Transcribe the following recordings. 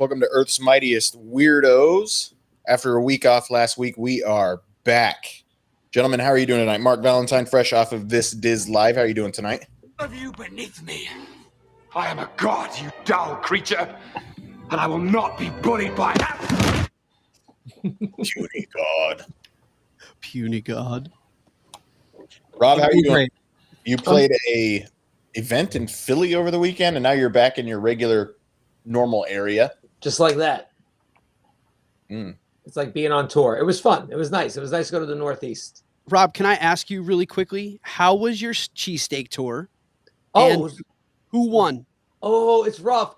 Welcome to Earth's Mightiest Weirdos. After a week off last week, we are back. Gentlemen, how are you doing tonight? Mark Valentine, fresh off of This Diz Live. How are you doing tonight? Of you beneath me. I am a god, you dull creature, and I will not be bullied by that. Puny God. Puny God. Rob, how are you doing? You played a event in Philly over the weekend, and now you're back in your regular, normal area. Just like that. It's like being on tour. It was fun. It was nice. It was nice to go to the Northeast. Rob, can I ask you really quickly, how was your cheesesteak tour? Oh, and who won? Oh, it's rough.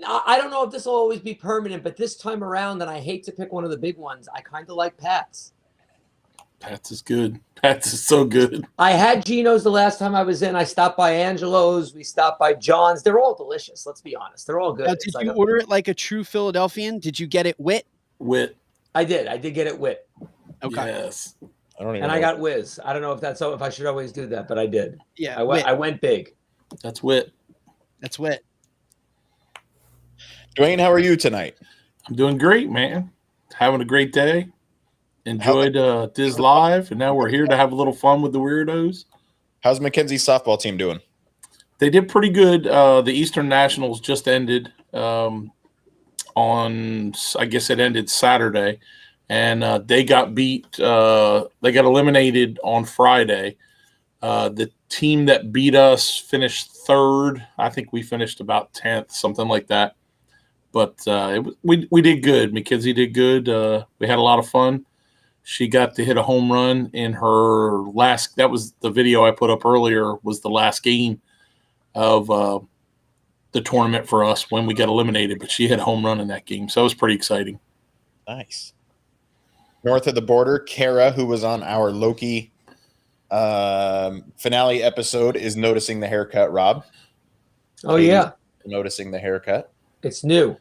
I don't know if this will always be permanent, but this time around, and I hate to pick one of the big ones, I kind of like Pat's. Pat's is good. Pat's is so good. I had Gino's the last time I was in. I stopped by Angelo's. We stopped by John's. They're all delicious. Let's be honest. They're all good. Now, did you order it like a true Philadelphian? Did you get it wit? Wit. I did. I did get it wit. Okay. Yes. I got whiz. I don't know if that's so. If I should always do that, but I did. Yeah. I went big. That's wit. That's wit. Duane, how are you tonight? I'm doing great, man. Having a great day. Enjoyed Diz Live, and now we're here to have a little fun with the weirdos. How's Mackenzie's softball team doing? They did pretty good. The Eastern Nationals just ended on, I guess it ended Saturday, and they got beat. They got eliminated on Friday. The team that beat us finished third. I think we finished about 10th, something like that. But we did good. Mackenzie did good. We had a lot of fun. She got to hit a home run in her last – that was the video I put up earlier, was the last game of the tournament for us when we got eliminated. But she hit a home run in that game, so it was pretty exciting. Nice. North of the border, Kara, who was on our Loki finale episode, is noticing the haircut, Rob. Oh, yeah. Noticing the haircut. It's new.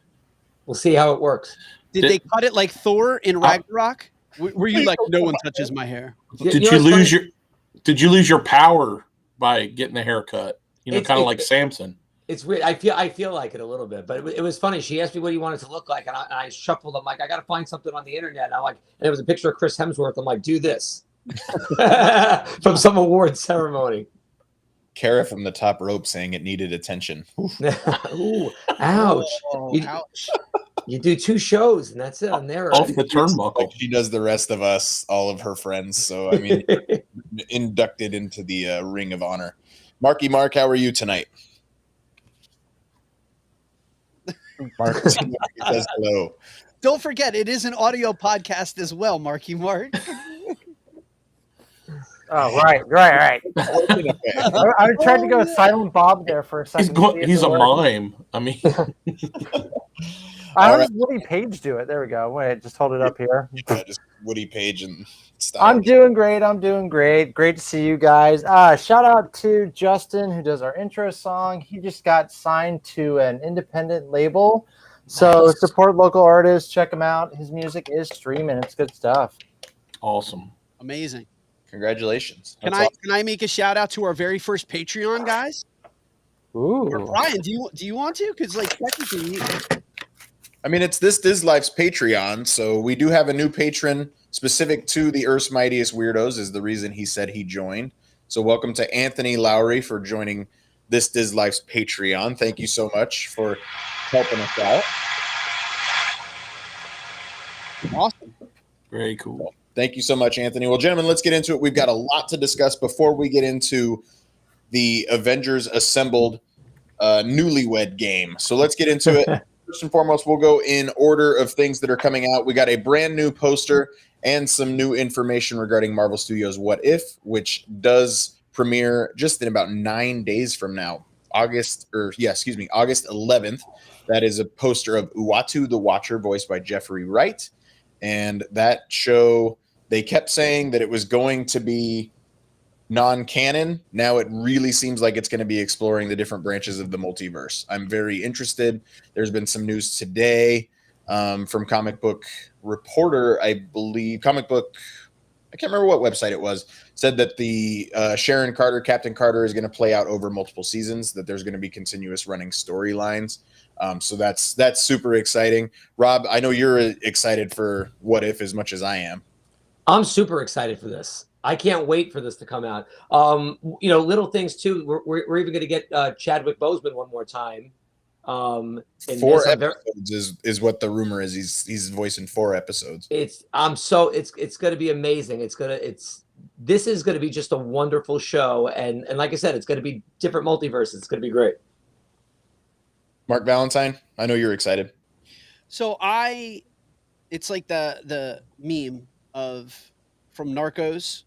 We'll see how it works. Did they cut it like Thor in Ragnarok? Were you like, no one touches my hair? Did you lose your power by getting the haircut? You know, kind of like Samson. It's weird. I feel like it a little bit, but it was funny. She asked me what he wanted to look like, and I shuffled. I'm like, I got to find something on the internet. And I'm like, and it was a picture of Chris Hemsworth. I'm like, do this from some award ceremony. Kara from the top rope saying it needed attention. Ooh, ouch. Ouch. You do 2 shows, and that's it. I'm there. Off the turnbuckle. Like she does the rest of us, all of her friends. So, I mean, inducted into the Ring of Honor. Markie Mark, how are you tonight? Mark says hello. Don't forget, it is an audio podcast as well, Markie Mark. Oh, right. I tried to go Silent Bob there for a second. He's a mime. I mean, I heard Woody Page do it. There we go. Wait, just hold it up here. Yeah, just Woody Page and stuff. I'm doing great. Great to see you guys. Shout out to Justin, who does our intro song. He just got signed to an independent label. So support local artists. Check him out. His music is streaming. It's good stuff. awesome. Amazing. Congratulations. Can I make a shout out to our very first Patreon guys? Ooh. Or Bryan, do you want to? Because like technically, I mean, it's This Diz Life's Patreon, so we do have a new patron specific to the Earth's Mightiest Weirdos is the reason he said he joined. So welcome to Anthony Lowry for joining This Diz Life's Patreon. Thank you so much for helping us out. awesome. Very cool. Thank you so much, Anthony. Well, gentlemen, let's get into it. We've got a lot to discuss before we get into the Avengers Assembled Newlywed game. So let's get into it. First and foremost, we'll go in order of things that are coming out. We got a brand new poster and some new information regarding Marvel Studios' What If, which does premiere just in about 9 days from now, August 11th. That is a poster of Uatu the Watcher, voiced by Jeffrey Wright. And that show, they kept saying that it was going to be non-canon. Now it really seems like it's going to be exploring the different branches of the multiverse. I'm very interested. There's been some news today from Comic Book Reporter, I believe. I can't remember what website it was, said that the Sharon Carter, Captain Carter, is going to play out over multiple seasons, that there's going to be continuous running storylines. So that's super exciting. Rob, I know you're excited for What If as much as I am. I'm super excited for this. I can't wait for this to come out. Little things too. We're even going to get Chadwick Boseman one more time. In 4 this, episodes is what the rumor is. He's voicing 4 episodes. It's going to be amazing. This is going to be just a wonderful show, and like I said, it's going to be different multiverses. It's going to be great. Mark Valentine, I know you're excited. So it's like the meme from Narcos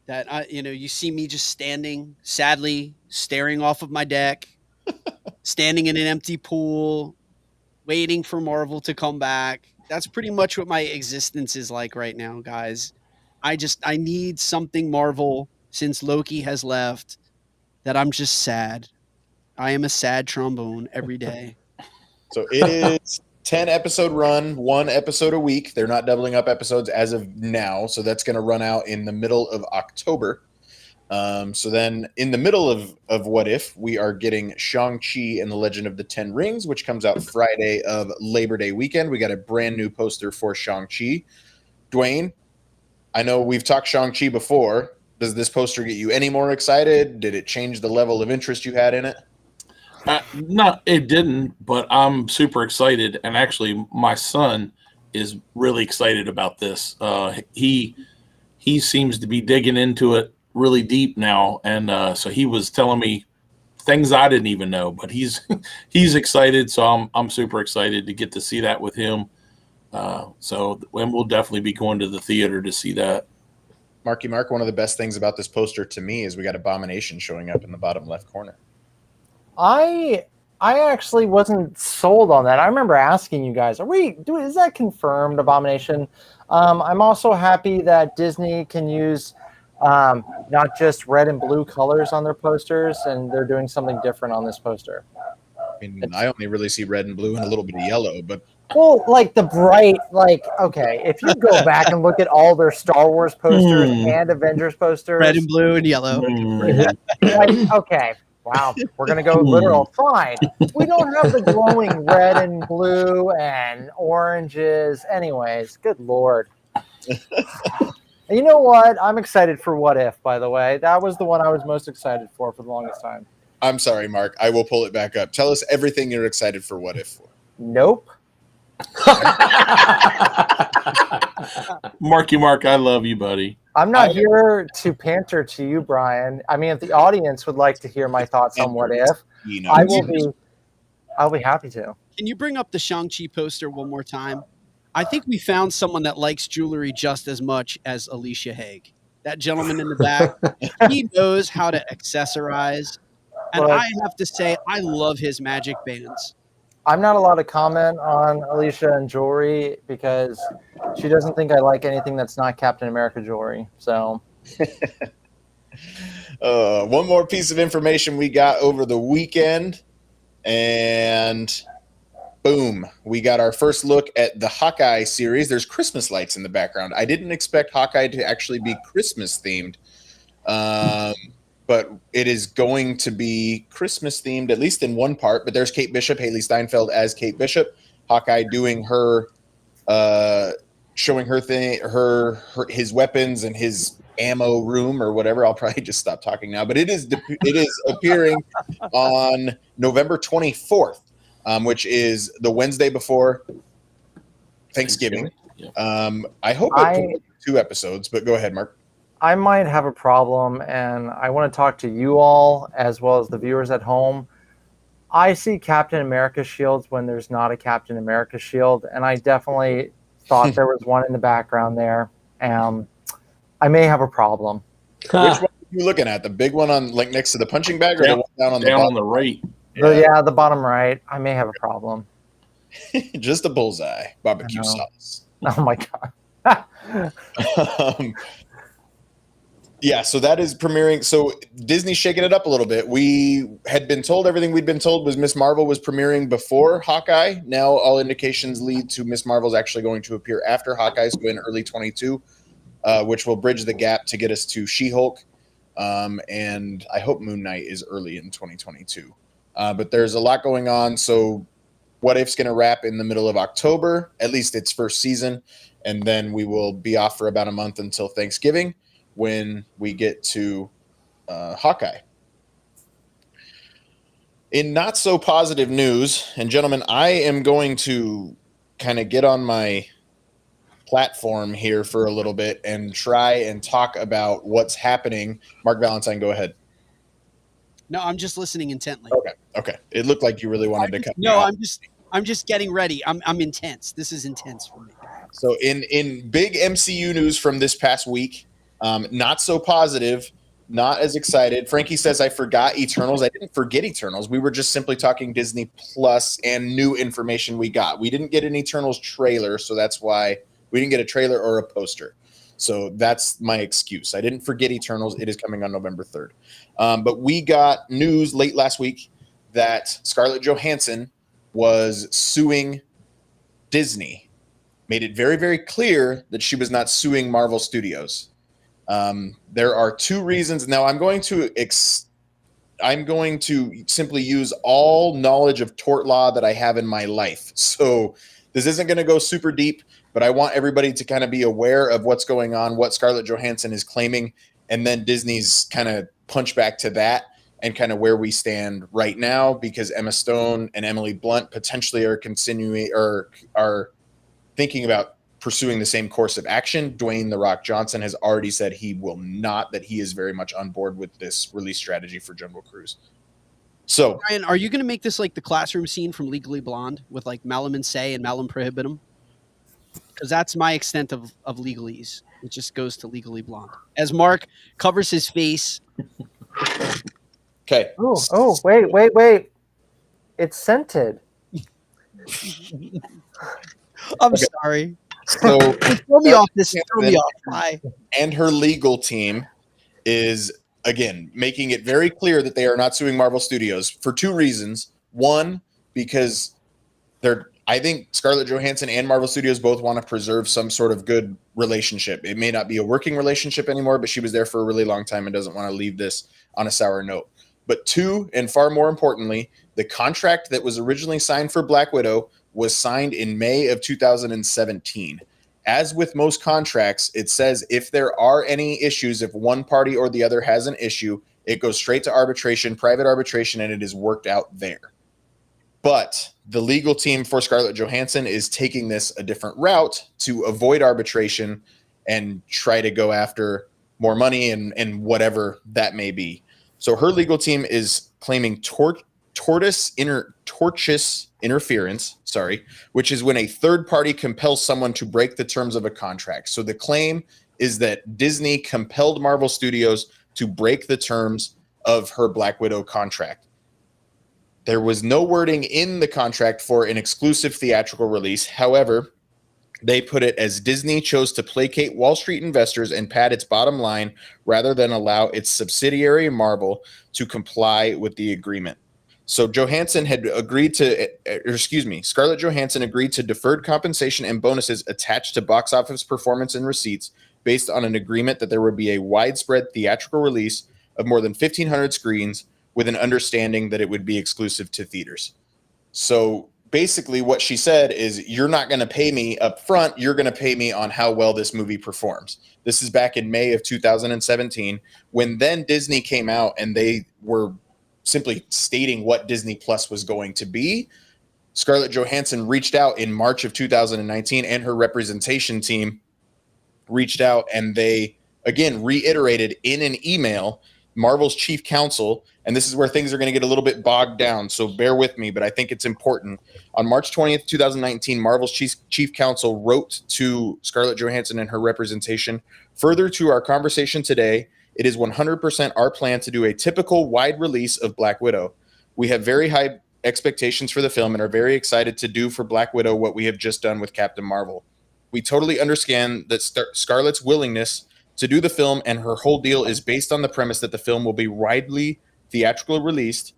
that you see me just standing sadly staring off of my deck, standing in an empty pool, waiting for Marvel to come back. That's pretty much what my existence is like right now, guys. I need something Marvel since Loki has left, that I'm just sad. I am a sad trombone every day. So it is 10 episode run, 1 episode a week. They're not doubling up episodes as of now. So that's going to run out in the middle of October. So then in the middle of What If, we are getting Shang-Chi and the Legend of the Ten Rings, which comes out Friday of Labor Day weekend. We got a brand new poster for Shang-Chi. Duane, I know we've talked Shang-Chi before. Does this poster get you any more excited? Did it change the level of interest you had in it? No, it didn't, but I'm super excited. And actually, my son is really excited about this. He seems to be digging into it really deep now, and so he was telling me things I didn't even know. But he's excited, so I'm super excited to get to see that with him. So we'll definitely be going to the theater to see that. Markie Mark, one of the best things about this poster to me is we got Abomination showing up in the bottom left corner. I actually wasn't sold on that. I remember asking you guys, is that confirmed, Abomination? I'm also happy that Disney can use not just red and blue colors on their posters, and they're doing something different on this poster. I mean, I only really see red and blue and a little bit of yellow, but well, like the bright, okay, if you go back and look at all their Star Wars posters and Avengers posters, red and blue and yellow. Okay, wow, we're gonna go literal. Fine, we don't have the glowing red and blue and oranges. Anyways, good Lord. You know what? I'm excited for What If, by the way. That was the one I was most excited for the longest time. I'm sorry, Mark. I will pull it back up. Tell us everything you're excited for What If for. Nope. Markie Mark, I love you, buddy. I'm not here to panter to you, Bryan. I mean, if the audience would like to hear my thoughts on What If, I'll be happy to. Can you bring up the Shang-Chi poster one more time? I think we found someone that likes jewelry just as much as Alicia Haig. That gentleman in the back, he knows how to accessorize. And I have to say, I love his magic bands. I'm not allowed to comment on Alicia and jewelry because she doesn't think I like anything that's not Captain America jewelry. So, one more piece of information we got over the weekend, and boom, we got our first look at the Hawkeye series. There's Christmas lights in the background. I didn't expect Hawkeye to actually be Christmas themed. But it is going to be Christmas themed, at least in one part. But there's Kate Bishop, Haley Steinfeld as Kate Bishop, Hawkeye doing her, showing her thing, his weapons and his ammo room or whatever. I'll probably just stop talking now. But it is appearing on November 24th, which is the Wednesday before Thanksgiving. Yeah. I hope it 2 episodes, but go ahead, Mark. I might have a problem, and I want to talk to you all as well as the viewers at home. I see Captain America shields when there's not a Captain America shield, and I definitely thought there was one in the background there. I may have a problem. Which one are you looking at? The big one on next to the punching bag, or the one down on on the right? Yeah, the bottom right. I may have a problem. Just a bullseye. Barbecue sauce. Oh my God. Yeah, so that is premiering. So Disney's shaking it up a little bit. We had been told everything we'd been told was Miss Marvel was premiering before Hawkeye. Now all indications lead to Miss Marvel's actually going to appear after Hawkeye, so in early 22, which will bridge the gap to get us to She-Hulk. And I hope Moon Knight is early in 2022. But there's a lot going on. So What If's going to wrap in the middle of October, at least its first season. And then we will be off for about a month until Thanksgiving when we get to Hawkeye. In not so positive news, and gentlemen, I am going to kind of get on my platform here for a little bit and try and talk about what's happening. Mark Valentine, go ahead. No, I'm just listening intently. Okay. It looked like you really wanted to cut. No, I'm just getting ready. I'm intense. This is intense for me. So in big MCU news from this past week, not so positive, not as excited. Frankie says, I forgot Eternals. I didn't forget Eternals. We were just simply talking Disney Plus and new information we got. We didn't get an Eternals trailer, so that's why we didn't get a trailer or a poster. So that's my excuse. I didn't forget Eternals. It is coming on November 3rd. But we got news late last week that Scarlett Johansson was suing Disney. Made it very, very clear that she was not suing Marvel Studios. There are two reasons. Now, I'm going to simply use all knowledge of tort law that I have in my life. So this isn't going to go super deep, but I want everybody to kind of be aware of what's going on, what Scarlett Johansson is claiming, and then Disney's kind of punch back to that and kind of where we stand right now, because Emma Stone and Emily Blunt potentially are thinking about pursuing the same course of action. Duane "The Rock" Johnson has already said he will not, that he is very much on board with this release strategy for Jungle Cruise. So, Bryan, are you going to make this like the classroom scene from Legally Blonde with like Malum and Say and Malum Prohibitum? Because that's my extent of legalese. It just goes to Legally Blonde. As Mark covers his face. okay. Oh, wait. It's scented. I'm sorry. So throw me off this. Throw me off. Bye. And her legal team is, again, making it very clear that they are not suing Marvel Studios for two reasons. One, because I think Scarlett Johansson and Marvel Studios both want to preserve some sort of good relationship. It may not be a working relationship anymore, but she was there for a really long time and doesn't want to leave this on a sour note. But two, and far more importantly, the contract that was originally signed for Black Widow was signed in May of 2017. As with most contracts, it says if there are any issues, if one party or the other has an issue, it goes straight to arbitration, private arbitration, and it is worked out there. But the legal team for Scarlett Johansson is taking this a different route to avoid arbitration and try to go after more money and whatever that may be. So her legal team is claiming tortious interference, which is when a third party compels someone to break the terms of a contract. So the claim is that Disney compelled Marvel Studios to break the terms of her Black Widow contract. There was no wording in the contract for an exclusive theatrical release. However, they put it as Disney chose to placate Wall Street investors and pad its bottom line rather than allow its subsidiary Marvel to comply with the agreement. So Scarlett Johansson agreed to deferred compensation and bonuses attached to box office performance and receipts based on an agreement that there would be a widespread theatrical release of more than 1,500 screens with an understanding that it would be exclusive to theaters. So basically what she said is, you're not going to pay me up front. You're going to pay me on how well this movie performs. This is back in May of 2017, when then Disney came out and they were simply stating what Disney Plus was going to be. Scarlett Johansson reached out in March of 2019, and her representation team reached out, and they again reiterated in an email Marvel's chief counsel, and this is where things are going to get a little bit bogged down, so bear with me, but I think it's important. On March 20th, 2019, Marvel's chief counsel wrote to Scarlett Johansson and her representation, "Further to our conversation today, it is 100% our plan to do a typical wide release of Black Widow. We have very high expectations for the film and are very excited to do for Black Widow what we have just done with Captain Marvel. We totally understand that Scarlett's willingness to do the film, and her whole deal is based on the premise that the film will be widely theatrically released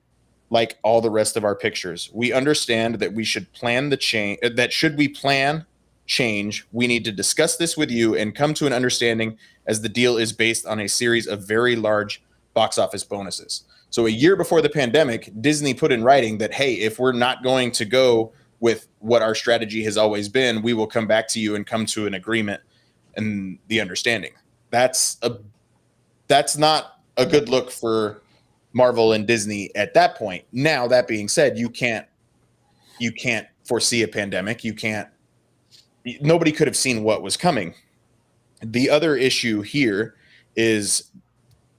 like all the rest of our pictures. We understand that we should plan the change, that should we plan change, we need to discuss this with you and come to an understanding, as the deal is based on a series of very large box office bonuses." So a year before the pandemic, Disney put in writing that, hey, if we're not going to go with what our strategy has always been, we will come back to you and come to an agreement and the understanding. That's not a good look for Marvel and Disney at that point. Now, that being said, you can't foresee a pandemic. Nobody could have seen what was coming. The other issue here is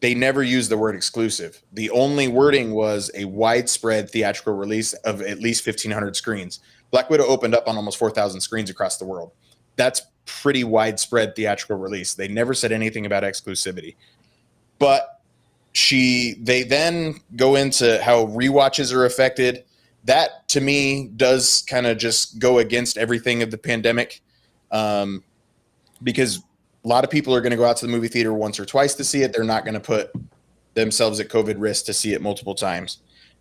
they never used the word exclusive. The only wording was a widespread theatrical release of at least 1,500 screens. Black Widow opened up on almost 4,000 screens across the world. That's pretty widespread theatrical release. They never said anything about exclusivity. But they then go into how rewatches are affected. That, to me, does kind of just go against everything of the pandemic, because a lot of people are going to go out to the movie theater once or twice to see it. They're not going to put themselves at COVID risk to see it multiple times.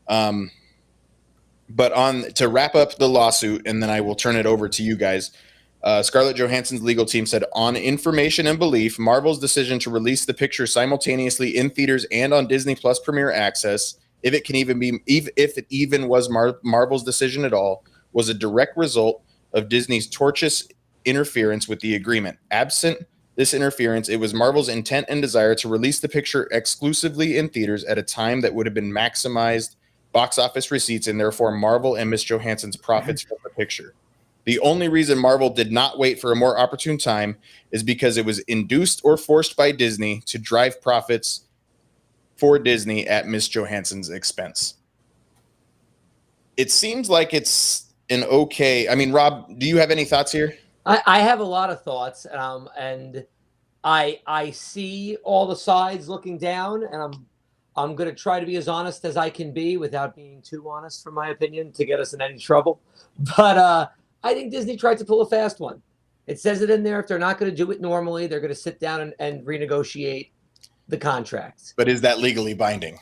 But to wrap up the lawsuit, and then I will turn it over to you guys, Scarlett Johansson's legal team said, on information and belief, Marvel's decision to release the picture simultaneously in theaters and on Disney Plus Premier Access, if it even was Marvel's decision at all, was a direct result of Disney's tortious interference with the agreement. Absent this interference, it was Marvel's intent and desire to release the picture exclusively in theaters at a time that would have been maximized box office receipts and therefore Marvel and Miss Johansson's profits from the picture. The only reason Marvel did not wait for a more opportune time is because it was induced or forced by Disney to drive profits for Disney at Miss Johansson's expense. It seems like it's an okay. I mean, Rob, do you have any thoughts here? I have a lot of thoughts, and I see all the sides looking down, and I'm going to try to be as honest as I can be without being too honest, for my opinion, to get us in any trouble. But I think Disney tried to pull a fast one. It says it in there. If they're not going to do it normally, they're going to sit down and renegotiate the contracts. But is that legally binding?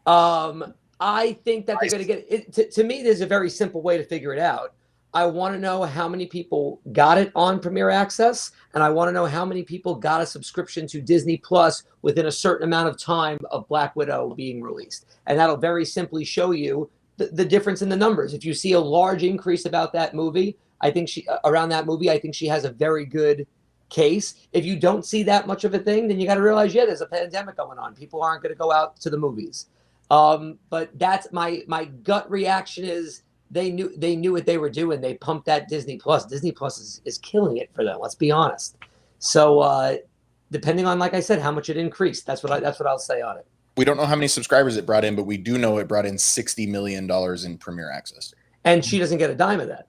I think that they're going to get it. To me, there's a very simple way to figure it out. I want to know how many people got it on Premier Access, and I want to know how many people got a subscription to Disney Plus within a certain amount of time of Black Widow being released. And that'll very simply show you the difference in the numbers. If you see a large increase about that movie, I think she has a very good case. If you don't see that much of a thing, then you got to realize, there's a pandemic going on. People aren't going to go out to the movies. But that's my gut reaction is they knew what they were doing. They pumped that Disney Plus. Disney Plus is killing it for them. Let's be honest. So depending on, like I said, how much it increased, that's what I'll say on it. We don't know how many subscribers it brought in, but we do know it brought in $60 million in Premier Access. And she doesn't get a dime of that.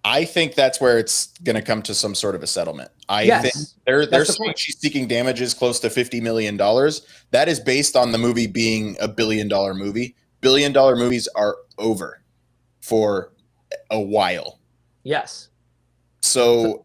I think that's where it's going to come to some sort of a settlement. I think they're saying she's seeking damages close to $50 million. That is based on the movie being a $1 billion movie. $1 billion movies are over for a while. Yes. So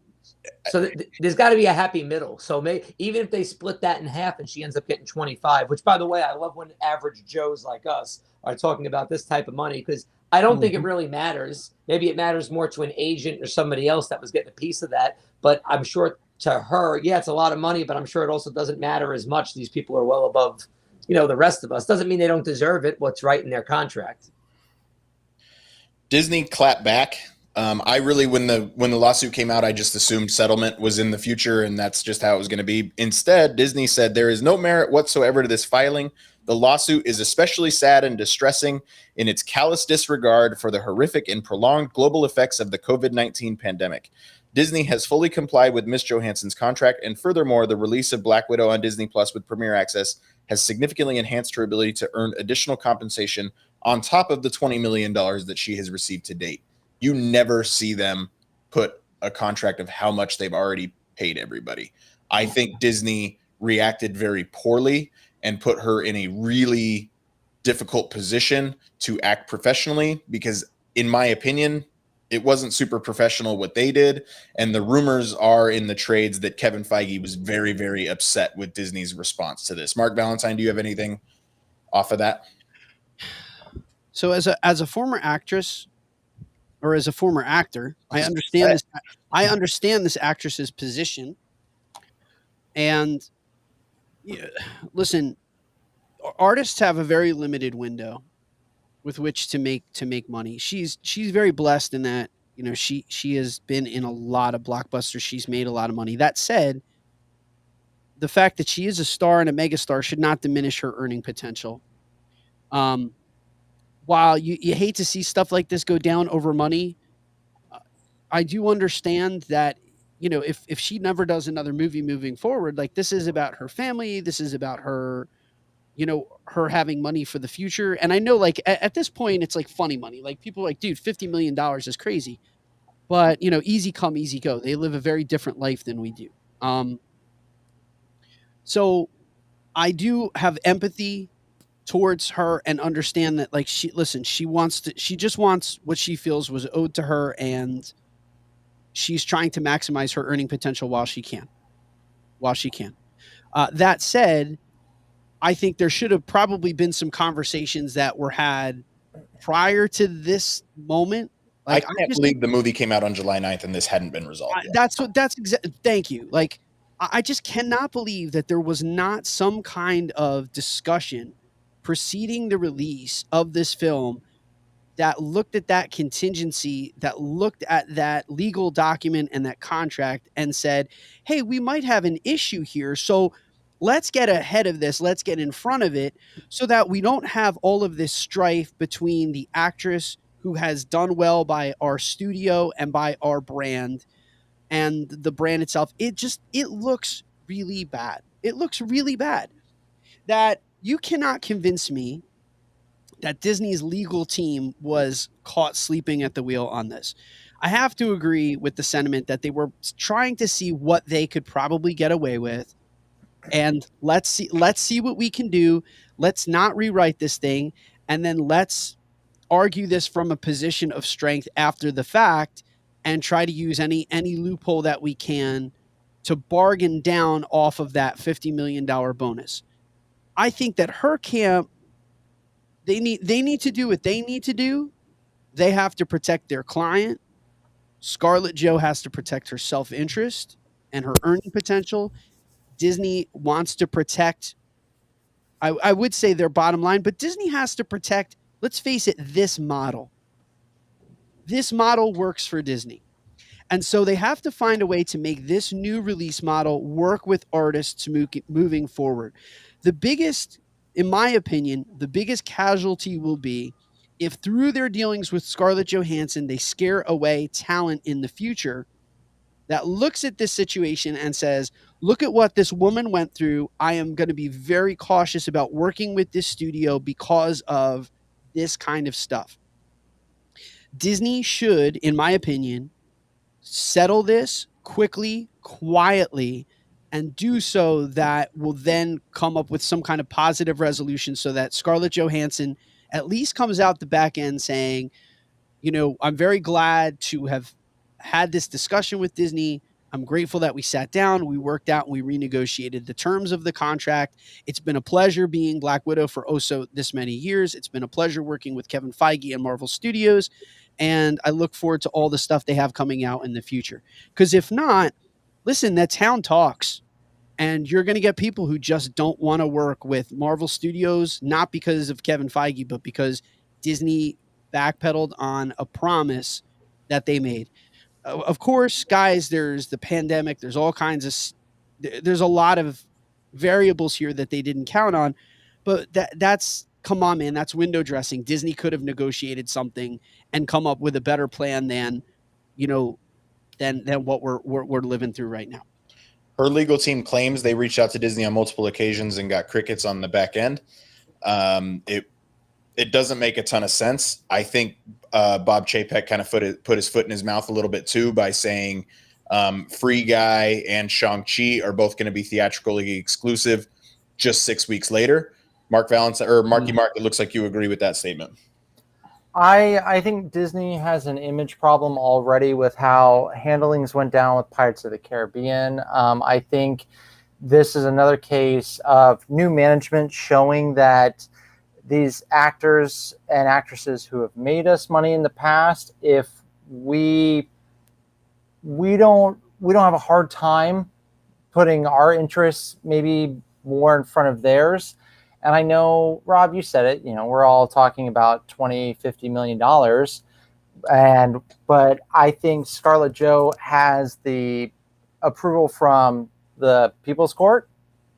there's got to be a happy middle. So even if they split that in half and she ends up getting 25, which, by the way, I love when average Joes like us are talking about this type of money, because I don't think it really matters. Maybe it matters more to an agent or somebody else that was getting a piece of that. But I'm sure to her, it's a lot of money, but I'm sure it also doesn't matter as much. These people are well above, the rest of us. Doesn't mean they don't deserve it. What's right in their contract. Disney clapped back. I really, when the lawsuit came out, I just assumed settlement was in the future, and that's just how it was going to be. Instead, Disney said there is no merit whatsoever to this filing. The lawsuit is especially sad and distressing in its callous disregard for the horrific and prolonged global effects of the COVID-19 pandemic. Disney has fully complied with Miss Johansson's contract, and furthermore, the release of Black Widow on Disney Plus with Premier Access has significantly enhanced her ability to earn additional compensation on top of the $20 million that she has received to date. You never see them put a contract of how much they've already paid everybody. I think Disney reacted very poorly and put her in a really difficult position to act professionally, because in my opinion, it wasn't super professional what they did. And the rumors are in the trades that Kevin Feige was very, very upset with Disney's response to this. Mark Valentine, do you have anything off of that? So as a former actress, or as a former actor, I understand this actress's position. And listen, artists have a very limited window with which to make money. She's very blessed in that, you know, she has been in a lot of blockbusters. She's made a lot of money. That said, the fact that she is a star and a megastar should not diminish her earning potential. Um, while you hate to see stuff like this go down over money, I do understand that, you know, if she never does another movie moving forward, like, this is about her family, this is about her, you know, her having money for the future. And I know, like, at this point, it's like funny money. Like, people are like, dude, $50 million is crazy. But, you know, easy come, easy go. They live a very different life than we do. So I do have empathy towards her and understand that, like, she just wants what she feels was owed to her, and she's trying to maximize her earning potential while she can. That said, I think there should have probably been some conversations that were had prior to this moment. Like, I can't believe the movie came out on July 9th and this hadn't been resolved yet. Thank you. Like, I just cannot believe that there was not some kind of discussion preceding the release of this film that looked at that contingency, that looked at that legal document and that contract and said, hey, we might have an issue here. So let's get ahead of this. Let's get in front of it so that we don't have all of this strife between the actress who has done well by our studio and by our brand and the brand itself. It looks really bad. It looks really bad that you cannot convince me that Disney's legal team was caught sleeping at the wheel on this. I have to agree with the sentiment that they were trying to see what they could probably get away with. And let's see what we can do. Let's not rewrite this thing. And then let's argue this from a position of strength after the fact and try to use any loophole that we can to bargain down off of that $50 million bonus. I think that her camp, they need to do what they need to do. They have to protect their client. Scarlett Jo has to protect her self-interest and her earning potential. Disney wants to protect, I would say, their bottom line, but Disney has to protect, let's face it, this model. This model works for Disney. And so they have to find a way to make this new release model work with artists moving forward. The biggest, in my opinion, the biggest casualty will be if through their dealings with Scarlett Johansson, they scare away talent in the future that looks at this situation and says, look at what this woman went through. I am going to be very cautious about working with this studio because of this kind of stuff. Disney should, in my opinion, settle this quickly, quietly, and do so that will then come up with some kind of positive resolution so that Scarlett Johansson at least comes out the back end saying, you know, I'm very glad to have had this discussion with Disney. I'm grateful that we sat down, we worked out, and we renegotiated the terms of the contract. It's been a pleasure being Black Widow for this many years. It's been a pleasure working with Kevin Feige and Marvel Studios. And I look forward to all the stuff they have coming out in the future. Because if not, listen, that town talks. And you're going to get people who just don't want to work with Marvel Studios, not because of Kevin Feige, but because Disney backpedaled on a promise that they made. Of course, guys, there's the pandemic. There's all kinds of, there's a lot of variables here that they didn't count on. But that's, come on, man, that's window dressing. Disney could have negotiated something and come up with a better plan than, you know, than what we're living through right now. Her legal team claims they reached out to Disney on multiple occasions and got crickets on the back end. It doesn't make a ton of sense. I think Bob Chapek kind of put his foot in his mouth a little bit too by saying Free Guy and Shang-Chi are both going to be theatrically exclusive just 6 weeks later. Markie Mark, it looks like you agree with that statement. I think Disney has an image problem already with how handlings went down with Pirates of the Caribbean. I think this is another case of new management showing that these actors and actresses who have made us money in the past, if we don't have a hard time putting our interests maybe more in front of theirs. And I know, Rob, you said it, we're all talking about $20-50 million. But I think Scarlett Jo has the approval from the People's Court.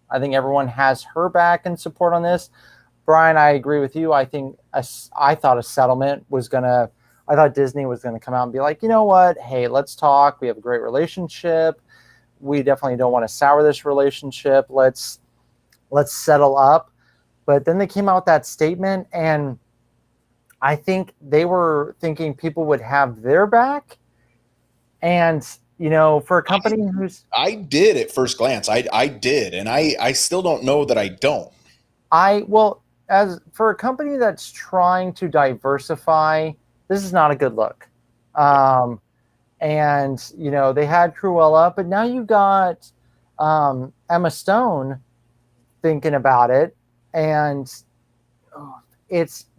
I think everyone has her back and support on this. Bryan, I agree with you. I thought a settlement I thought Disney was going to come out and be like, you know what? Hey, let's talk. We have a great relationship. We definitely don't want to sour this relationship. Let's settle up. But then they came out with that statement, and I think they were thinking people would have their back. And, for a company I did at first glance. I did. And I still don't know that I don't. As for a company that's trying to diversify, this is not a good look. And, they had Cruella, but now you've got Emma Stone thinking about it. And Disney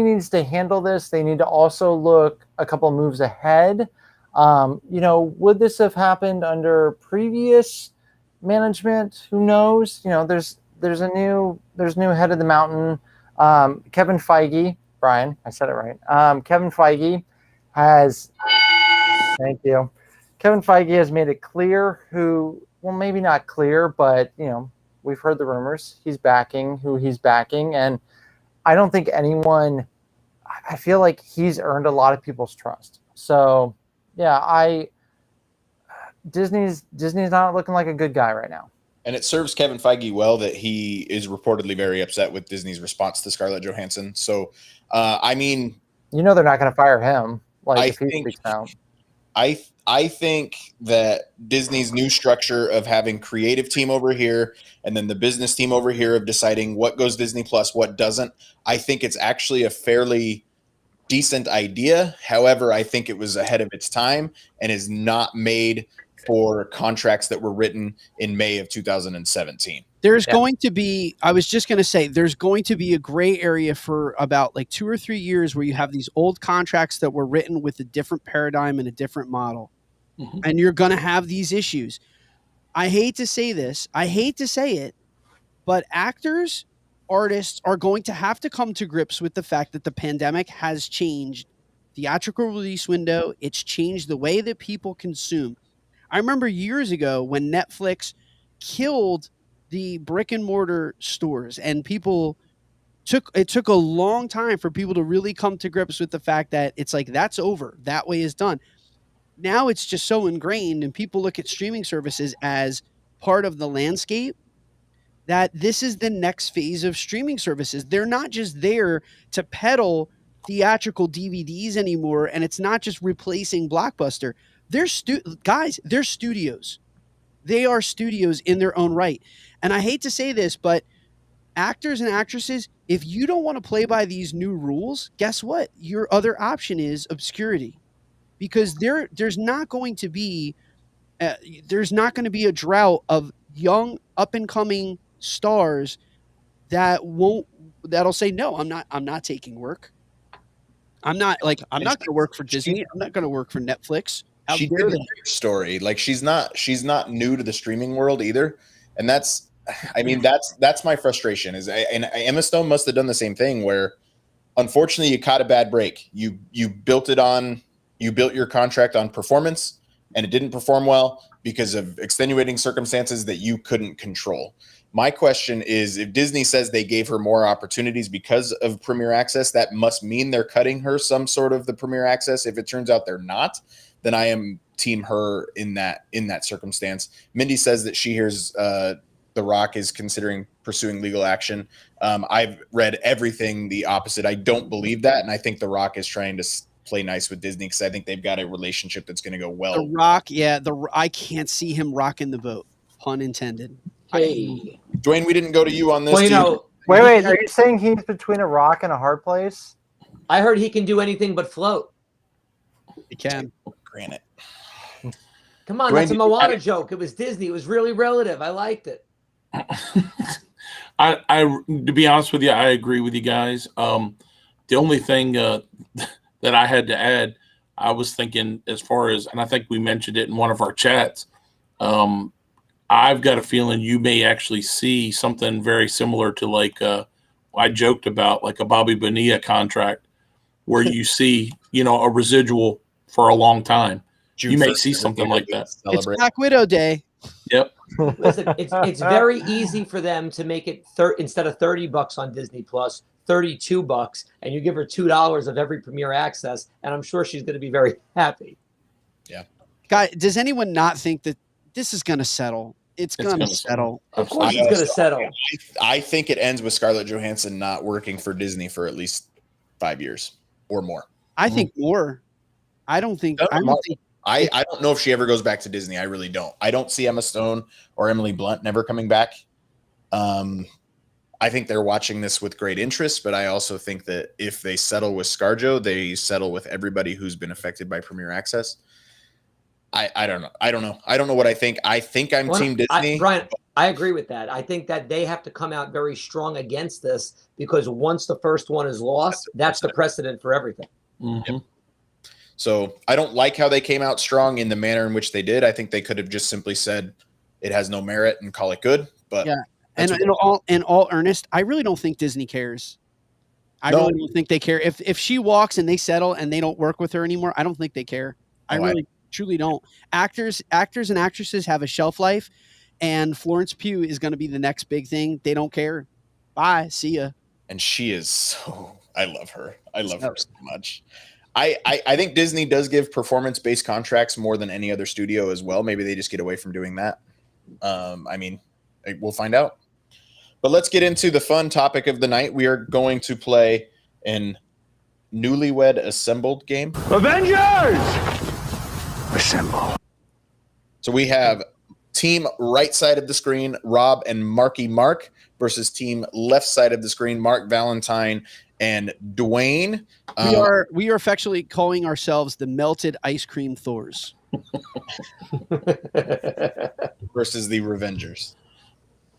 needs to handle this. They need to also look a couple moves ahead. Would this have happened under previous management? Who knows? There's new head of the mountain. Kevin Feige, Bryan, I said it right. Kevin Feige has, thank you. Kevin Feige has made it clear maybe not clear, but we've heard the rumors. Who he's backing. And I don't think I feel like he's earned a lot of people's trust. So yeah, Disney's not looking like a good guy right now. And it serves Kevin Feige well that he is reportedly very upset with Disney's response to Scarlett Johansson. So, they're not going to fire him. I think that Disney's new structure of having creative team over here and then the business team over here of deciding what goes Disney Plus, what doesn't, I think it's actually a fairly decent idea. However, I think it was ahead of its time and is not made for contracts that were written in May of 2017. There's going to be, I was just going to say, there's going to be a gray area for about 2 or 3 years where you have these old contracts that were written with a different paradigm and a different model. Mm-hmm. And you're going to have these issues. I hate to say this. I hate to say it, but actors, artists are going to have to come to grips with the fact that the pandemic has changed theatrical release window. It's changed the way that people consume. I remember years ago when Netflix killed the brick and mortar stores, and it took a long time for people to really come to grips with the fact that it's like, that's over. That way is done. Now it's just so ingrained, and people look at streaming services as part of the landscape, that this is the next phase of streaming services. They're not just there to peddle theatrical DVDs anymore, and it's not just replacing Blockbuster. They're studios. They are studios in their own right. And I hate to say this, but actors and actresses, if you don't want to play by these new rules, guess what? Your other option is obscurity, because there's not going to be a drought of young up and coming stars that'll say, no, I'm not taking work. I'm not going to work for Disney. I'm not going to work for Netflix. She did a big story. She's not new to the streaming world either. And that's my frustration and Emma Stone must have done the same thing, where unfortunately you caught a bad break. You built your contract on performance, and it didn't perform well because of extenuating circumstances that you couldn't control. My question is, if Disney says they gave her more opportunities because of Premier Access, that must mean they're cutting her some sort of the Premier Access. If it turns out they're not, then I am team her in that circumstance. Mindy says that she hears The Rock is considering pursuing legal action. I've read everything the opposite. I don't believe that, and I think The Rock is trying to play nice with Disney because I think they've got a relationship that's going to go well. The Rock, I can't see him rocking the boat, pun intended. Hey, Duane, we didn't go to you on this. Well, wait, are you saying he's between a rock and a hard place? I heard he can do anything but float. He can. Granted. Come on, Duane, that's a Moana joke. It was Disney. It was really relative. I liked it. To be honest with you, I agree with you guys. The only thing that I had to add, I was thinking as far as, and I think we mentioned it in one of our chats, I've got a feeling you may actually see something very similar to like I joked about, like a Bobby Bonilla contract, where you see, a residual for a long time. June You may 1st, see something like that. It's Celebrate. Black Widow Day. Yep. Listen, it's very easy for them to make it instead of $30 on Disney Plus, $32, and you give her $2 of every premiere access, and I'm sure she's going to be very happy. Guy, does anyone not think that this is going to settle? It's going to gonna settle. Of course, it's going to settle. I think it ends with Scarlett Johansson not working for Disney for at least 5 years or more. I think more. I don't think. I don't know if she ever goes back to Disney. I really don't. I don't see Emma Stone or Emily Blunt never coming back. I think they're watching this with great interest, but I also think that if they settle with ScarJo, they settle with everybody who's been affected by Premier Access. I don't know. I don't know what I think. I think I'm Team Disney. Bryan, I agree with that. I think that they have to come out very strong against this, because once the first one is lost, that's the precedent for everything. Mm-hmm. So I don't like how they came out strong in the manner in which they did. I think they could have just simply said it has no merit and call it good. But yeah, and in all earnest, I really don't think Disney cares. I really don't think they care. If she walks and they settle and they don't work with her anymore, I don't think they care. I truly don't. Actors and actresses have a shelf life, and Florence Pugh is going to be the next big thing. They don't care. Bye. See ya. And she is so. I love her. I love her so much. I think Disney does give performance-based contracts more than any other studio as well. Maybe they just get away from doing that. I mean, we'll find out. But let's get into the fun topic of the night. We are going to play an Newlywed Assembled game. Avengers! Assemble. So we have team right side of the screen, Rob and Markie Mark, versus team left side of the screen, Marc Valentine and Duane. We are affectionately calling ourselves the Melted Ice Cream Thors. Versus the Revengers.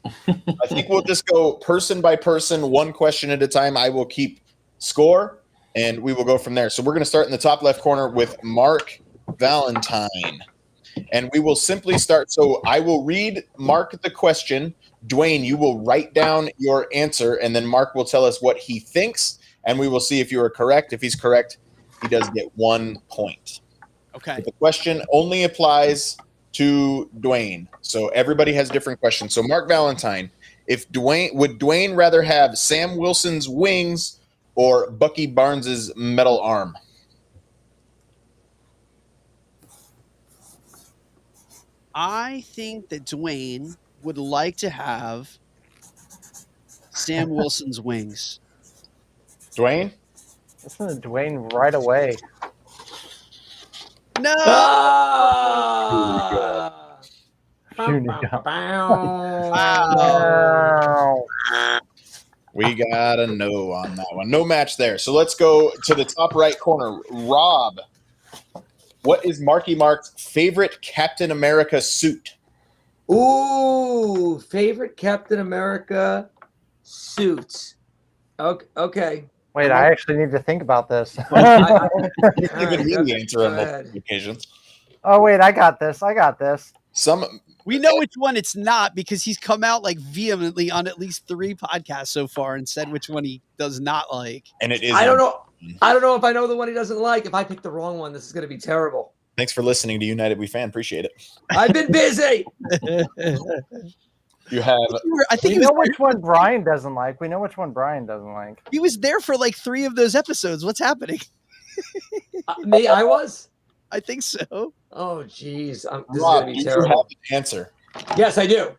I think we'll just go person by person, one question at a time. I will keep score, and we will go from there. So we're going to start in the top left corner with Marc Valentine. And we will simply start. So I will read Mark the question. Duane, you will write down your answer, and then Mark will tell us what he thinks, and we will see if you are correct. If he's correct, he does get 1 point. Okay. But the question only applies to Duane. So everybody has different questions. So Marc Valentine, would Duane rather have Sam Wilson's wings or Bucky Barnes's metal arm? I think that Duane would like to have Sam Wilson's wings. Duane? Listen to Duane right away. No. Wow. We got a no on that one. No match there. So let's go to the top right corner. Rob, what is Markie Mark's favorite Captain America suit? Ooh, favorite Captain America suits. Okay. Wait, I actually need to think about this. Given me the answer on multiple occasions. Oh, wait, I got this. We know which one it's not, because he's come out like vehemently on at least 3 podcasts so far and said which one he does not like. And it is. I don't know if I know the one he doesn't like. If I pick the wrong one, this is going to be terrible. Thanks for listening to United We Fan. Appreciate it. I've been busy. You have. I think we know which one Bryan doesn't like. He was there for like 3 of those episodes. What's happening? Me, I was. I think so. Oh, geez. This is Rob, going to be do you terrible. have an answer? Yes, I do.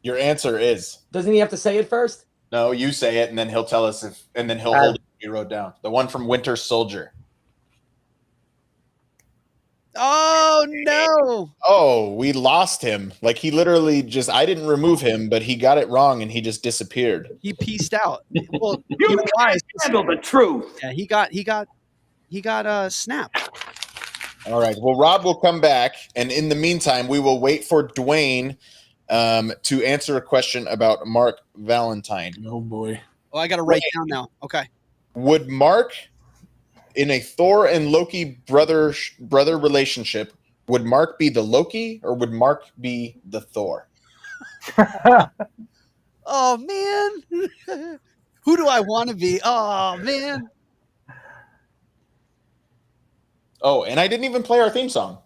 Your answer is. Doesn't he have to say it first? No, you say it, and then he'll tell us and then he'll hold it you wrote down. The one from Winter Soldier. Oh, no. Oh, we lost him. Like, he literally just, I didn't remove him, but he got it wrong and he just disappeared. He pieced out. Well, You can't handle the truth. yeah, he got snapped. All right. Well, Rob will come back, and in the meantime, we will wait for Duane to answer a question about Marc Valentine. Oh boy. Oh, I got to write down now. Okay. Would Marc, in a Thor and Loki brother relationship, would Marc be the Loki or would Marc be the Thor? Oh man. Who do I want to be? Oh man. Oh, and I didn't even play our theme song.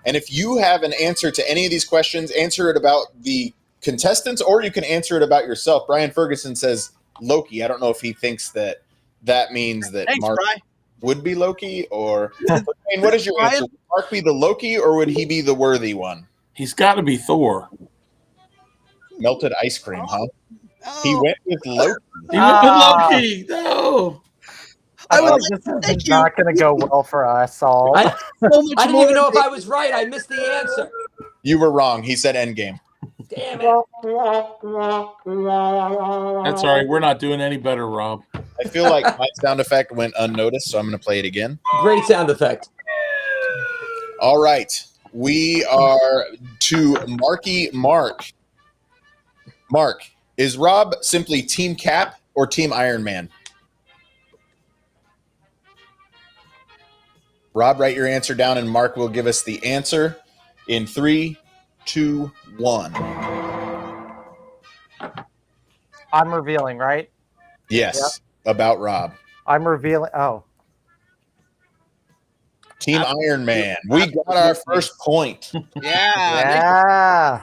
And if you have an answer to any of these questions, answer it about the contestants, or you can answer it about yourself. Brian Ferguson says Loki. I don't know if he thinks that means that Thanks, Mark Brian. would be Loki, or and what is your Brian? answer? Would Mark be the Loki, or would he be the worthy one? He's got to be Thor. Melted ice cream, huh? Oh, He went with Loki. He went with Loki. No. I would like like to this thank is you. not going to go well for us all. I, So much I didn't more even know if than- I was right. I missed the answer. You were wrong. He said Endgame. Damn it. That's all right. We're not doing any better, Rob. I feel like my sound effect went unnoticed, so I'm going to play it again. Great sound effect. All right. We are to Markie Mark. Mark, is Rob simply Team Cap or Team Iron Man? Rob, write your answer down, and Mark will give us the answer in 3, 2, 1. I'm revealing, right? Yes, about Rob. I'm revealing. Oh, Team Iron Man. We got our first point. Yeah. yeah.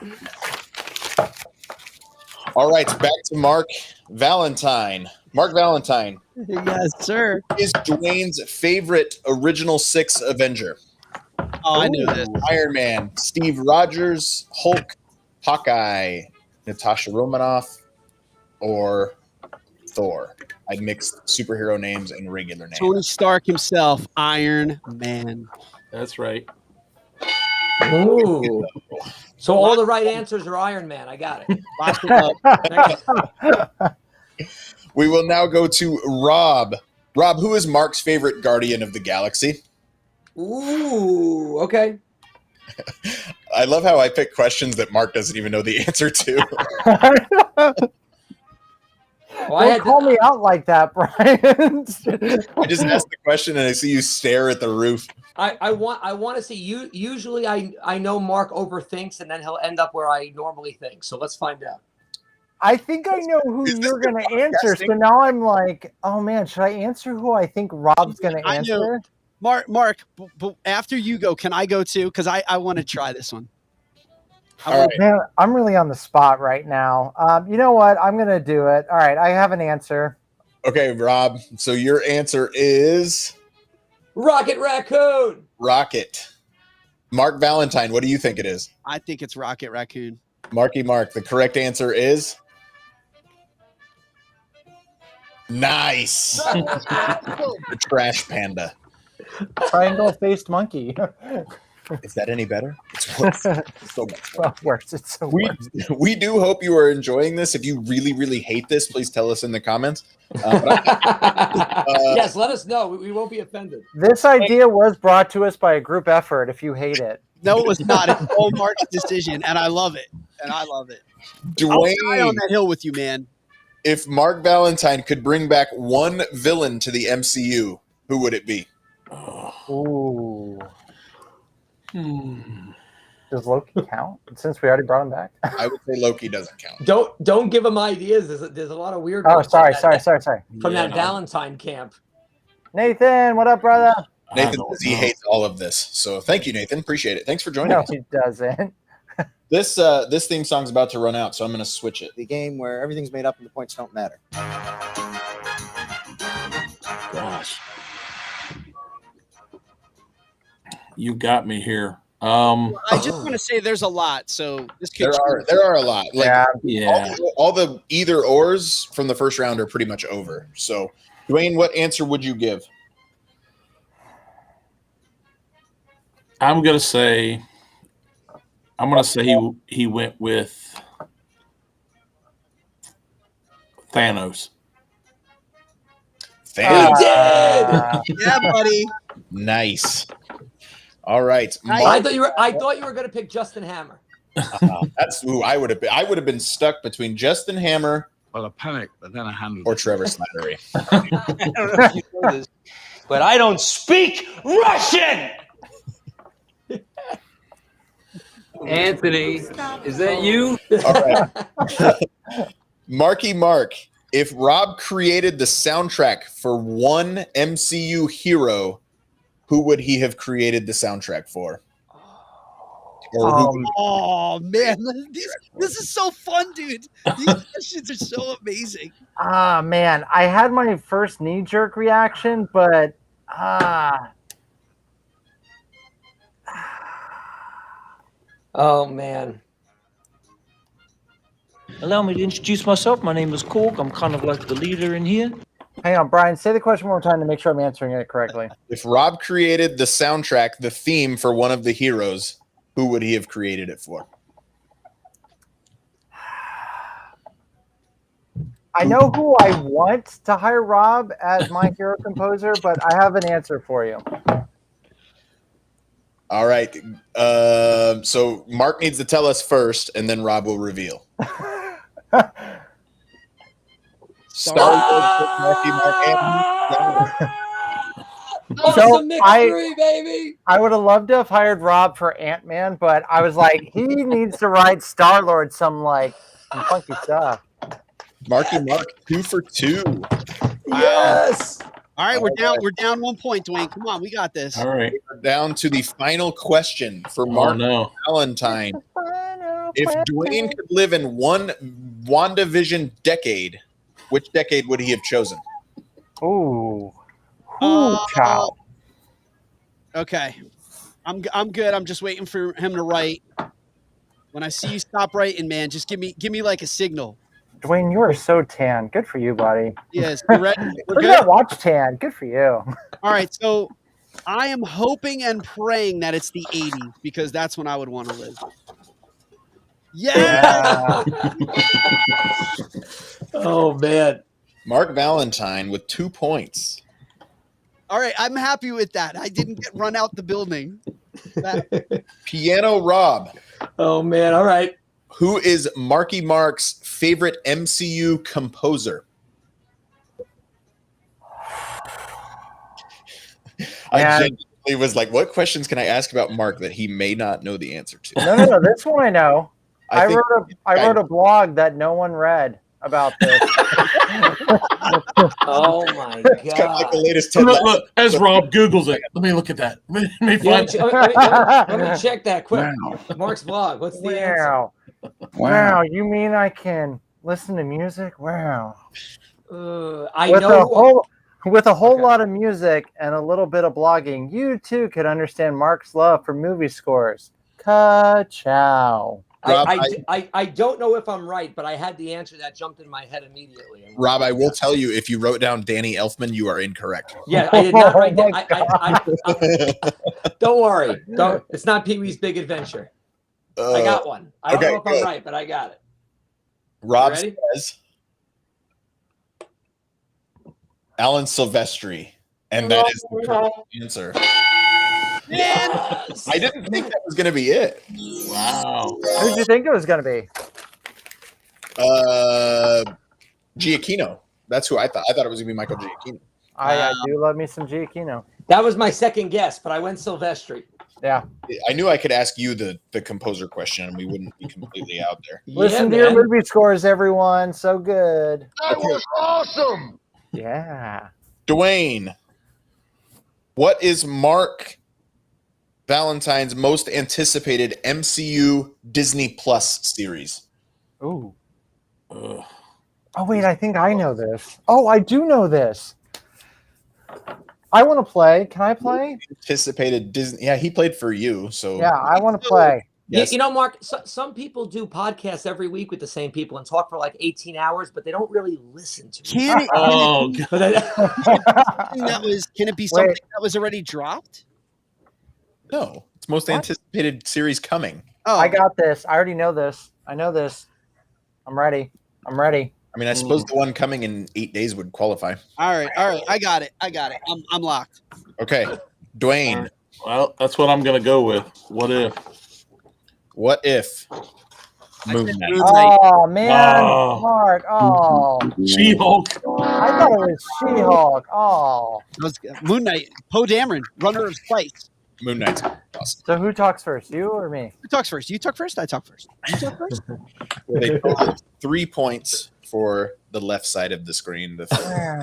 All right, back to Mark Valentine. Mark Valentine Yes, sir. is Duane's favorite original 6 Avenger. Oh, I knew this. Iron Man, Steve Rogers, Hulk, Hawkeye, Natasha Romanoff, or Thor. I mixed superhero names and regular names. Tony Stark himself, Iron Man. That's right. Ooh. So all the right answers are Iron Man. I got it. Lock it up. We will now go to Rob. Rob, who is Mark's favorite Guardian of the Galaxy? Ooh. Okay. I love how I pick questions that Mark doesn't even know the answer to. Well, I Don't had call me out like that, Brian. I just asked the question and I see you stare at the roof. I want to see you. Usually, I know Mark overthinks, and then he'll end up where I normally think. So let's find out. I think I know who Is this you're the going to answer. So now I'm like, oh man, should I answer who I think Rob's going to I knew. answer? Mark, but after you go, can I go too? Because I want to try this one. All right. Man, I'm really on the spot right now. You know what? I'm going to do it. All right, I have an answer. Okay, Rob. So your answer is Rocket Raccoon. Rocket. Mark Valentine, what do you think it is? I think it's Rocket Raccoon. Marky Mark, the correct answer is nice. The trash panda. Triangle-faced monkey. Is that any better? It's worse. It's so much better. Well, worse. It's so We, worse. we do hope you are enjoying this. If you really, really hate this, please tell us in the comments. Yes, let us know. We won't be offended. This idea was brought to us by a group effort. If you hate it, No, it was not. It's all Mark's decision, and I love it. I'll die on Duane, that hill with you, man. if Mark Valentine could bring back one villain to the MCU, who would it be? ooh, Hmm. does Loki count? Since we already brought him back. I would say Loki doesn't count. Don't give him ideas. There's a lot of weird. Oh, ones sorry. from that Yeah, no. Valentine camp. Nathan, what up, brother? Nathan don't says he know. hates all of this. So thank you, Nathan. Appreciate it. Thanks for joining No, us. he doesn't. This theme song's about to run out, so I'm going to switch it. The game where everything's made up and the points don't matter. Gosh. You got me here. I just want to say there's a lot, so this could There are a lot. Like Yeah. Yeah. all the either ors from the first round are pretty much over. So, Duane, what answer would you give? I'm gonna say he went with Thanos. Thanos. Yeah, buddy. Nice. All right. I thought you were going to pick Justin Hammer. That's who I would have been. I would have been stuck between Justin Hammer Well, I panicked, but then I handled Or it. Trevor Slattery. I don't know if you know this, but I don't speak Russian. Anthony, is that you? All right. Markie Mark, if Rob created the soundtrack for one MCU hero, who would he have created the soundtrack for? Or who Oh man, this is so fun, dude. These questions are so amazing. Ah, man, I had my first knee-jerk reaction, but Oh man. Allow me to introduce myself. My name is Cork. I'm kind of like the leader in here. hang on, Brian, say the question one more time to make sure I'm answering it correctly. If Rob created the soundtrack, the theme for one of the heroes, who would he have created it for? I know who I want to hire Rob as my hero composer, but I have an answer for you. All right. So Mark needs to tell us first, and then Rob will reveal. Markie Mark. Awesome mixery, baby. I would have loved to have hired Rob for Ant-Man, but I was like, he needs to write Star-Lord some funky stuff. Markie Mark, 2 for 2. Yes. All right, we're down 1 point, Duane. Come on, we got this. All right. We're down to the final question for Oh, Mark no. Valentine. If Duane could live in one WandaVision decade, which decade would he have chosen? Ooh. Uh, Cow. Okay, I'm good. I'm just waiting for him to write. When I see you stop writing, man, just give me like a signal. Duane, you are so tan. Good for you, buddy. Yes, you ready? We're Look good. at that watch tan. Good for you. All right, so I am hoping and praying that it's the 80s because that's when I would want to live. Yeah. Oh man. Mark Valentine with 2 points. All right, I'm happy with that. I didn't get run out the building. Piano Rob. Oh man. All right. Who is Markie Mark's favorite MCU composer? I genuinely was like, what questions can I ask about Mark that he may not know the answer to? No. This one I know. I think wrote a blog that no one read about this. Oh my It's kind of like god. the latest Ted Look, Lasso. look, as Rob Googles it. Let me look at that. Let me Yeah, find let me check that quick. Mark's vlog. What's the answer? Wow. Wow, you mean I can listen to music? Wow. I With know. a whole Okay. lot of music and a little bit of blogging, you too could understand Mark's love for movie scores. Ka-chow. Rob, I don't know if I'm right, but I had the answer that jumped in my head immediately. Rob, I will tell you, if you wrote down Danny Elfman, you are incorrect. Yeah, I did not write Oh that. my Don't worry. It's not Pee-wee's Big Adventure. I got one. I don't okay, know if I'm good. right, but I got it. Rob ready? says Alan Silvestri, and that is the correct answer. Yes. I didn't think that was going to be it. Wow. Who did you think it was going to be? Giacchino. That's who I thought. I thought it was going to be Michael Giacchino. I do love me some Giacchino. That was my second guess, but I went Silvestri. Yeah. I knew I could ask you the composer question, and we wouldn't be completely out there. Listen to man. your movie scores, everyone. So good. That was awesome. Yeah. Duane, what is Mark Valentine's most anticipated MCU Disney Plus series? Ooh. Ugh. Oh, wait. I think I know this. Oh, I do know this. I want to play. Can I play? Anticipated Disney. Yeah, he played for you. So Yeah, I want to play. Yes. You know, Mark, some people do podcasts every week with the same people and talk for like 18 hours, but they don't really listen to it. Can it, Oh, God. can it be something that was already dropped? No, it's most anticipated series coming. Oh, I got this. I already know this. I know this. I'm ready. I'm ready. I mean, I suppose the one coming in 8 days would qualify. all right. I got it. I'm locked. Okay, Duane. Well, that's what I'm going to go with. What if? What if Moon said Knight. Moon Knight. Oh man, Oh. Mark. Oh, She-Hulk. I thought it was She-Hulk. Oh, That was Moon Knight. Poe Dameron, runner of spice. Moon Knight's awesome. so who talks first, you or me? Who talks first? You talk first. I talk first. You talk first. They total 3 points for the left side of the screen. The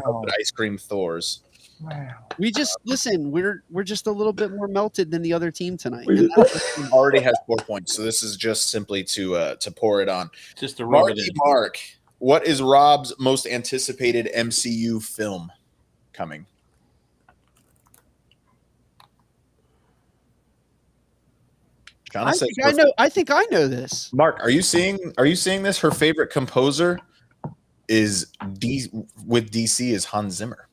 Wow. ice cream Thors. Wow. We just listen. We're just a little bit more melted than the other team tonight. We- And that's- Already has 4 points, so this is just simply to pour it on. Just to rub it Markie in. Mark, what is Rob's most anticipated MCU film coming? Shauna says I know. I think I know this. Mark, are you seeing this? Her favorite composer is with DC is Hans Zimmer.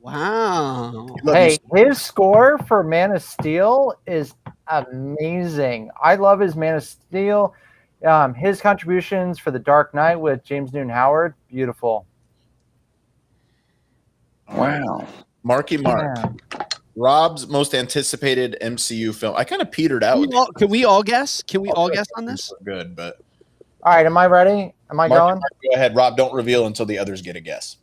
Wow. Hey, his score for Man of Steel is amazing. I love his Man of Steel. His contributions for The Dark Knight with James Newton Howard, beautiful. Wow. Marky Mark. Yeah. Rob's most anticipated MCU film. I kind of petered out. Can we all guess? Can we all guess on this? Good, but All right, am I ready? Am I Marky going? Mark, go ahead. Rob, don't reveal until the others get a guess.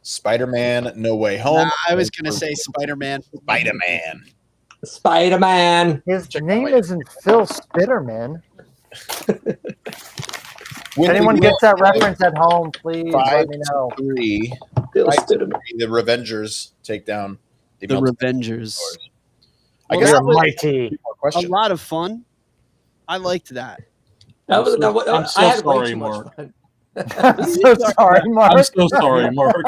Spider-Man, No Way Home. Nah, I was gonna say Spider-Man. Spider-Man. Spider-Man. His name isn't Phil Spitterman. When Anyone we gets will- that reference at home, please let me know. 5-3. Bill 5-3, Spitterman. the Revengers take down The Melted Revengers. I Well, guess that I'm was Mighty. more a question. lot of fun. I liked that. That was, I'm so I had way sorry, too much Mark. fun. I'm so sorry, Mark. I'm so sorry, Mark.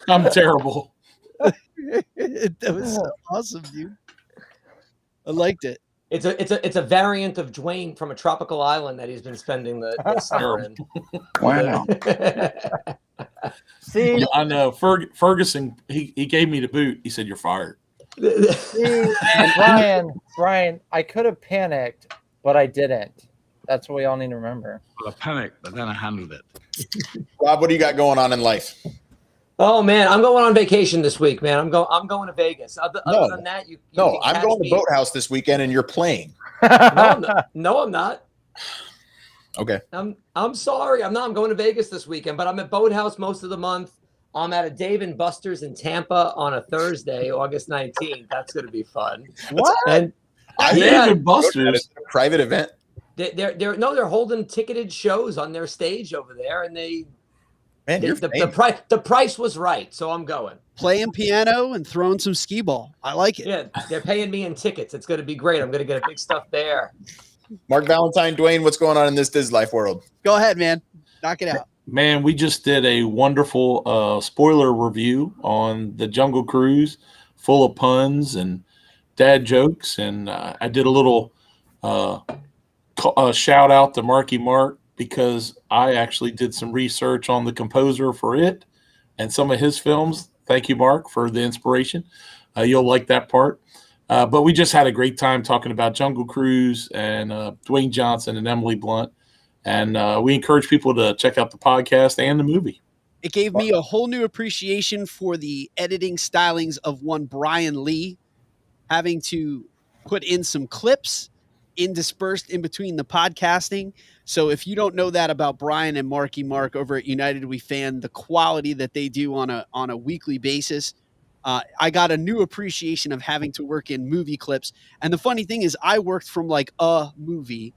I'm terrible. That was so awesome, dude. I liked it. It's a variant of Duane from a tropical island that he's been spending the summer in. Wow. See, I know. Ferguson, he gave me the boot. He said, "You're fired." see, Brian, I could have panicked, but I didn't. That's what we all need to remember. I panicked, but then I handled it. Rob, what do you got going on in life? Oh man, I'm going on vacation this week, man. I'm going to Vegas. Other than that, you No, can I'm catch going to me- Boathouse this weekend, and you're playing. No, I'm not. Okay. I'm sorry. I'm not. I'm going to Vegas this weekend, but I'm at Boathouse most of the month. I'm at a Dave and Buster's in Tampa on a Thursday, August 19th. That's going to be fun. What? And David That Buster's. is a private event. they're holding ticketed shows on their stage over there, and Man, you're the price was right, so I'm going. Playing piano and throwing some skee ball. I like it. Yeah, they're paying me in tickets. It's going to be great. I'm going to get a big stuff there. Mark Valentine, Duane, what's going on in this Diz Life world? Go ahead, man. Knock it out. Man, we just did a wonderful spoiler review on the Jungle Cruise, full of puns and dad jokes, and I did a little shout out to Markie Mark because I actually did some research on the composer for it and some of his films. Thank you, Mark, for the inspiration. You'll like that part. But we just had a great time talking about Jungle Cruise and Dwayne Johnson and Emily Blunt. And we encourage people to check out the podcast and the movie. It gave me a whole new appreciation for the editing stylings of one Bryan Lee, having to put in some clips interspersed in between the podcasting. So if you don't know that about Bryan and Markie Mark over at United We Fan, the quality that they do on a weekly basis, I got a new appreciation of having to work in movie clips. And the funny thing is, I worked from like a movie.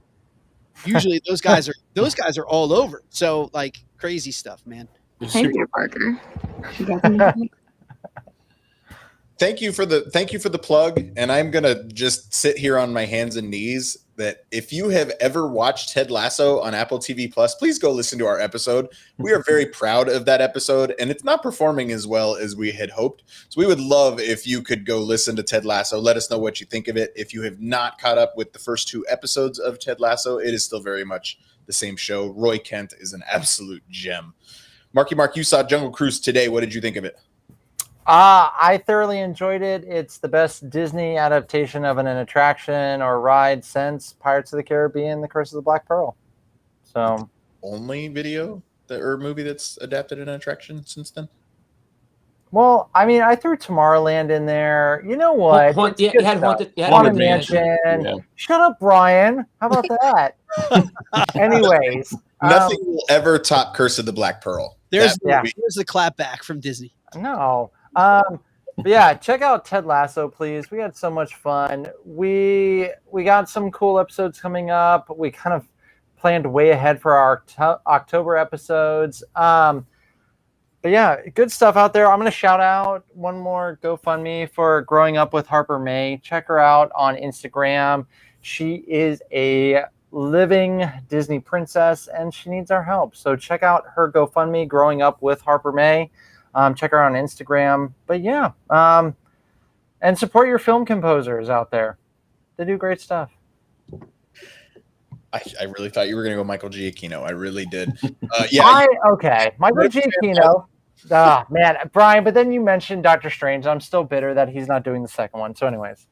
Usually those guys are all over. So like crazy stuff, man. Thank you, Parker. Thank you for the plug, and I'm gonna just sit here on my hands and knees. That if you have ever watched Ted Lasso on Apple TV Plus, please go listen to our episode. We are very proud of that episode, and it's not performing as well as we had hoped. So we would love if you could go listen to Ted Lasso. Let us know what you think of it. If you have not caught up with the first 2 episodes of Ted Lasso, it is still very much the same show. Roy Kent is an absolute gem. Marky Mark, you saw Jungle Cruise today. What did you think of it? I thoroughly enjoyed it. It's the best Disney adaptation of an attraction or ride since Pirates of the Caribbean, The Curse of the Black Pearl. So Only video or movie that's adapted an attraction since then? Well, I mean, I threw Tomorrowland in there. You know what? You It's good had stuff. Haunted Haunted Mansion. Mansion. Yeah. Shut up, Bryan. How about that? Anyways, Nothing will ever top Curse of the Black Pearl. There's That movie. there's the clap back from Disney. No. But yeah, check out Ted Lasso, please. We had so much fun. We got some cool episodes coming up. We kind of planned way ahead for our October episodes. But yeah, good stuff out there. I'm going to shout out one more GoFundMe for Growing Up with Harper May. Check her out on Instagram. She is a living Disney princess and she needs our help. So check out her GoFundMe, Growing Up with Harper May. Check her out on Instagram. But yeah, and support your film composers out there. They do great stuff. I really thought you were going to go Michael Giacchino. I really did. Yeah. Okay. Michael Giacchino. Man, Bryan, but then you mentioned Doctor Strange. I'm still bitter that he's not doing the second one. So anyways.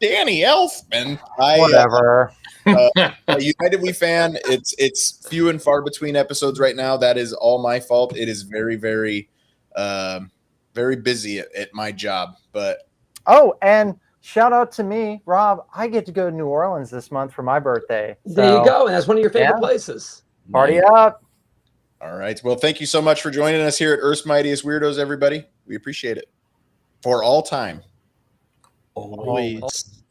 Danny Elfman. Whatever. United We fan. It's few and far between episodes right now. That is all my fault. It is very, very, very busy at my job. But and shout out to me, Rob. I get to go to New Orleans this month for my birthday. There you go, and that's one of your favorite places. Party up! All right. Well, thank you so much for joining us here at Earth's Mightiest Weirdos, everybody. We appreciate it for all time. Always.